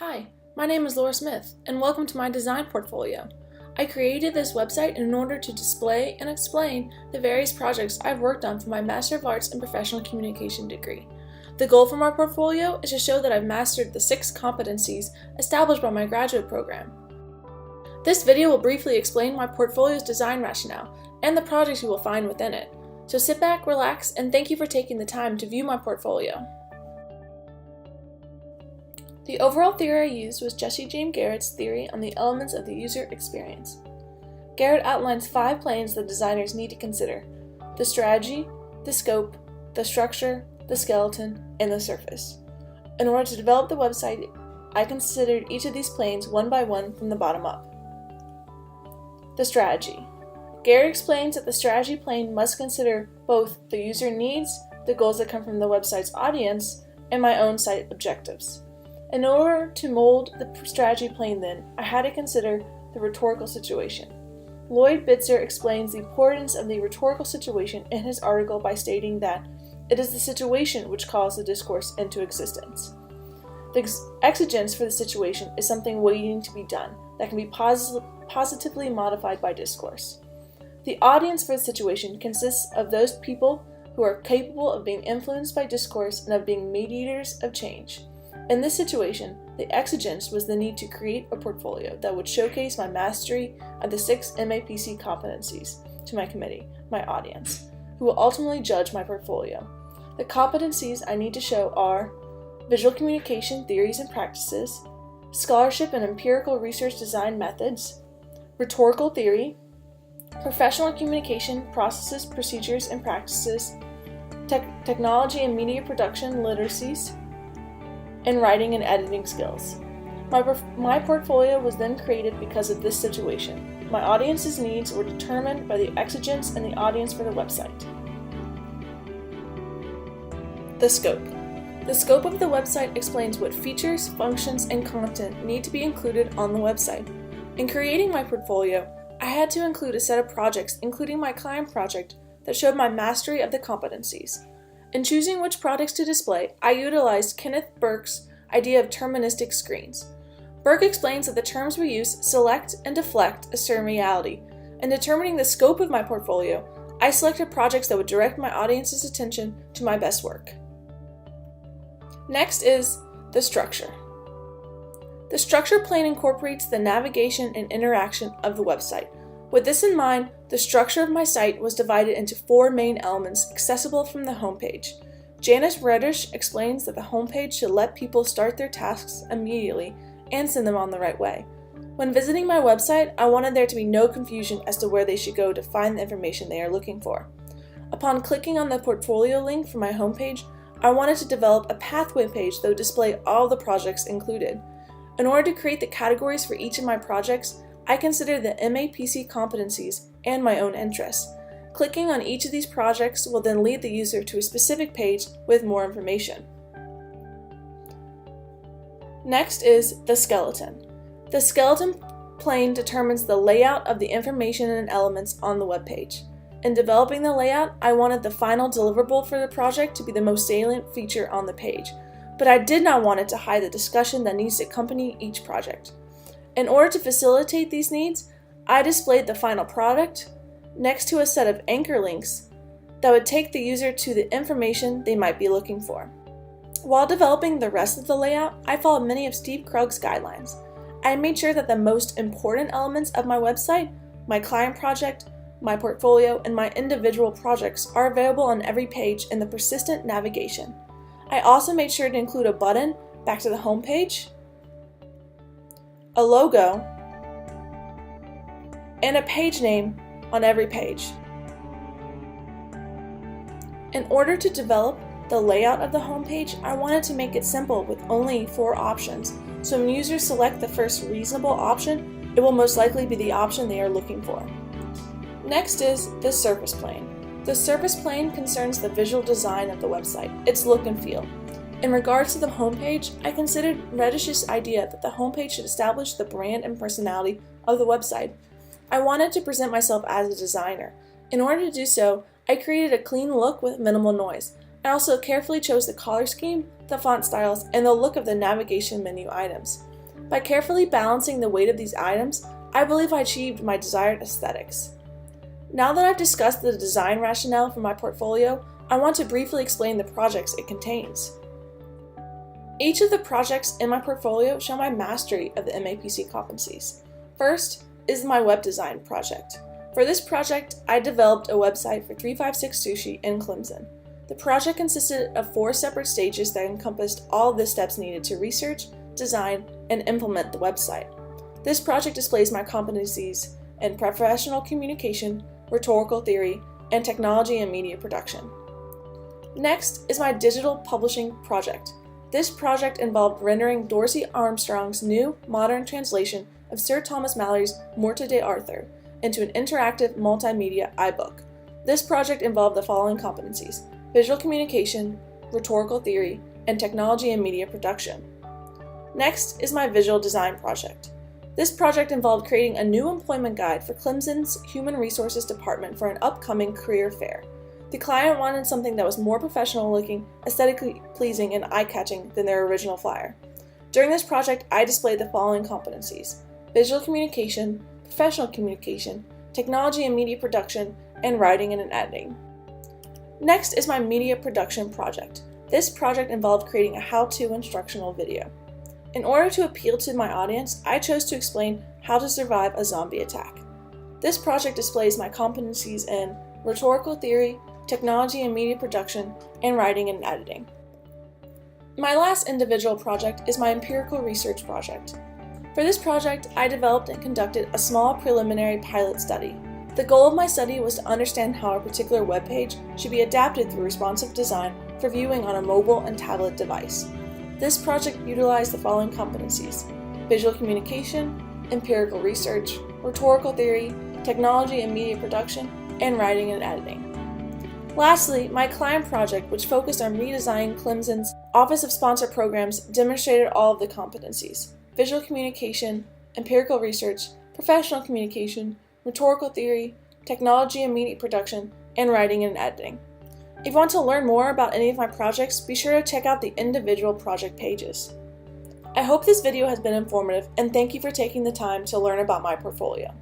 Hi, my name is Laura Smith, and welcome to my design portfolio. I created this website in order to display and explain the various projects I've worked on for my Master of Arts in Professional Communication degree. The goal for my portfolio is to show that I've mastered the 6 competencies established by my graduate program. This video will briefly explain my portfolio's design rationale and the projects you will find within it. So sit back, relax, and thank you for taking the time to view my portfolio. The overall theory I used was Jesse James Garrett's theory on the elements of the user experience. Garrett outlines 5 planes that designers need to consider: the strategy, the scope, the structure, the skeleton, and the surface. In order to develop the website, I considered each of these planes one by one from the bottom up. The strategy. Garrett explains that the strategy plane must consider both the user needs, the goals that come from the website's audience, and my own site objectives. In order to mold the strategy plane then, I had to consider the rhetorical situation. Lloyd Bitzer explains the importance of the rhetorical situation in his article by stating that it is the situation which calls the discourse into existence. The exigence for the situation is something waiting to be done that can be positively modified by discourse. The audience for the situation consists of those people who are capable of being influenced by discourse and of being mediators of change. In this situation, the exigence was the need to create a portfolio that would showcase my mastery of the 6 MAPC competencies to my committee, my audience, who will ultimately judge my portfolio. The competencies I need to show are visual communication theories and practices, scholarship and empirical research design methods, rhetorical theory, professional communication processes, procedures, and practices, technology and media production literacies, and writing and editing skills. My portfolio was then created because of this situation. My audience's needs were determined by the exigence and the audience for the website. The scope. The scope of the website explains what features, functions, and content need to be included on the website. In creating my portfolio, I had to include a set of projects, including my client project, that showed my mastery of the competencies. In choosing which products to display, I utilized Kenneth Burke's idea of terministic screens. Burke explains that the terms we use select and deflect a certain reality. In determining the scope of my portfolio, I selected projects that would direct my audience's attention to my best work. Next is the structure. The structure plane incorporates the navigation and interaction of the website. With this in mind, the structure of my site was divided into 4 main elements accessible from the homepage. Janice Reddish explains that the homepage should let people start their tasks immediately and send them on the right way. When visiting my website, I wanted there to be no confusion as to where they should go to find the information they are looking for. Upon clicking on the portfolio link for my homepage, I wanted to develop a pathway page that would display all the projects included. In order to create the categories for each of my projects, I consider the MAPC competencies and my own interests. Clicking on each of these projects will then lead the user to a specific page with more information. Next is the skeleton. The skeleton plane determines the layout of the information and elements on the web page. In developing the layout, I wanted the final deliverable for the project to be the most salient feature on the page, but I did not want it to hide the discussion that needs to accompany each project. In order to facilitate these needs, I displayed the final product next to a set of anchor links that would take the user to the information they might be looking for. While developing the rest of the layout, I followed many of Steve Krug's guidelines. I made sure that the most important elements of my website, my client project, my portfolio, and my individual projects are available on every page in the persistent navigation. I also made sure to include a button back to the home page, a logo, and a page name on every page. In order to develop the layout of the homepage, I wanted to make it simple with only 4 options, so when users select the first reasonable option, it will most likely be the option they are looking for. Next is the surface plane. The surface plane concerns the visual design of the website, its look and feel. In regards to the homepage, I considered Reddish's idea that the homepage should establish the brand and personality of the website. I wanted to present myself as a designer. In order to do so, I created a clean look with minimal noise. I also carefully chose the color scheme, the font styles, and the look of the navigation menu items. By carefully balancing the weight of these items, I believe I achieved my desired aesthetics. Now that I've discussed the design rationale for my portfolio, I want to briefly explain the projects it contains. Each of the projects in my portfolio show my mastery of the MAPC competencies. First is my web design project. For this project, I developed a website for 356 Sushi in Clemson. The project consisted of 4 separate stages that encompassed all the steps needed to research, design, and implement the website. This project displays my competencies in professional communication, rhetorical theory, and technology and media production. Next is my digital publishing project. This project involved rendering Dorsey Armstrong's new, modern translation of Sir Thomas Malory's Morte d'Arthur into an interactive multimedia iBook. This project involved the following competencies: visual communication, rhetorical theory, and technology and media production. Next is my visual design project. This project involved creating a new employment guide for Clemson's Human Resources Department for an upcoming career fair. The client wanted something that was more professional looking, aesthetically pleasing, and eye-catching than their original flyer. During this project, I displayed the following competencies: visual communication, professional communication, technology and media production, and writing and editing. Next is my media production project. This project involved creating a how-to instructional video. In order to appeal to my audience, I chose to explain how to survive a zombie attack. This project displays my competencies in rhetorical theory, technology and media production, and writing and editing. My last individual project is my empirical research project. For this project, I developed and conducted a small preliminary pilot study. The goal of my study was to understand how a particular web page should be adapted through responsive design for viewing on a mobile and tablet device. This project utilized the following competencies: visual communication, empirical research, rhetorical theory, technology and media production, and writing and editing. Lastly, my client project, which focused on redesigning Clemson's Office of Sponsor Programs, demonstrated all of the competencies: visual communication, empirical research, professional communication, rhetorical theory, technology and media production, and writing and editing. If you want to learn more about any of my projects, be sure to check out the individual project pages. I hope this video has been informative, and thank you for taking the time to learn about my portfolio.